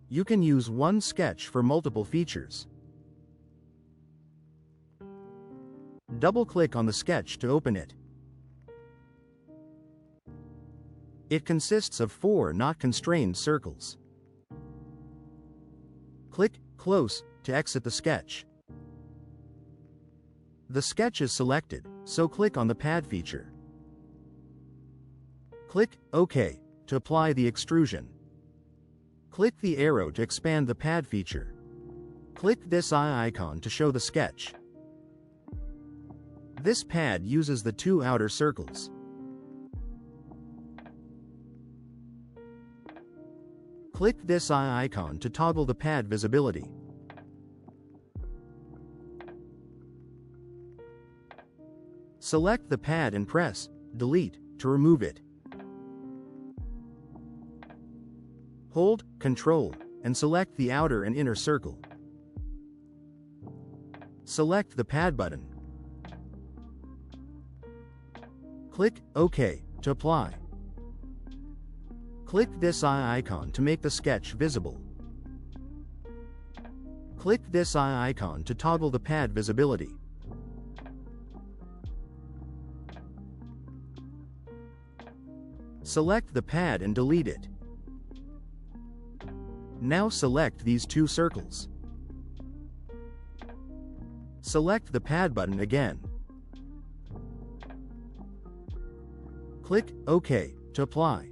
You can use one sketch for multiple features. Double-click on the sketch to open it. It consists of 4 not constrained circles. Click Close to exit the sketch. The sketch is selected, so click on the pad feature. Click OK to apply the extrusion. Click the arrow to expand the pad feature. Click this eye icon to show the sketch. This pad uses the 2 outer circles. Click this eye icon to toggle the pad visibility. Select the pad and press Delete to remove it. Hold Ctrl and select the outer and inner circle. Select the pad button. Click OK to apply. Click this eye icon to make the sketch visible. Click this eye icon to toggle the pad visibility. Select the pad and delete it. Now select these 2 circles. Select the pad button again. Click OK to apply.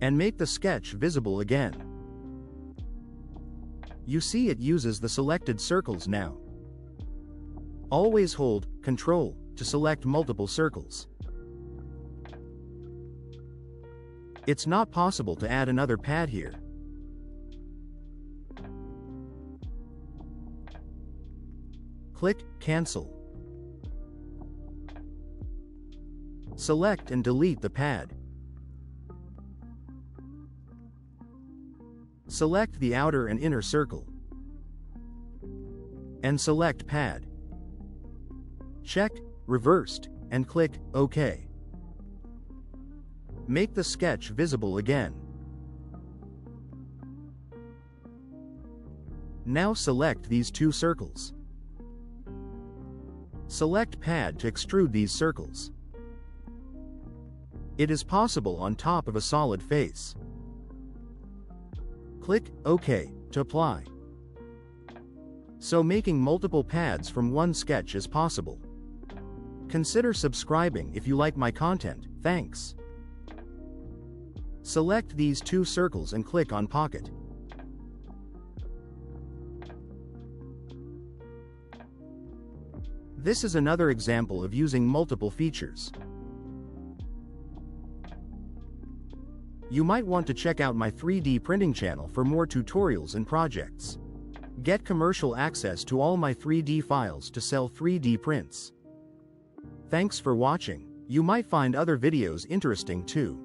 And make the sketch visible again. You see it uses the selected circles now. Always hold Ctrl to select multiple circles. It's not possible to add another pad here. Click Cancel. Select and delete the pad. Select the outer and inner circle. And select Pad. Check Reversed and click OK. Make the sketch visible again. Now select these 2 circles. Select Pad to extrude these circles. It is possible on top of a solid face. Click OK to apply. So making multiple pads from one sketch is possible. Consider subscribing if you like my content. Thanks. Select these 2 circles and click on Pocket. This is another example of using multiple features. You might want to check out my 3D printing channel for more tutorials and projects. Get commercial access to all my 3D files to sell 3D prints. Thanks for watching. You might find other videos interesting too.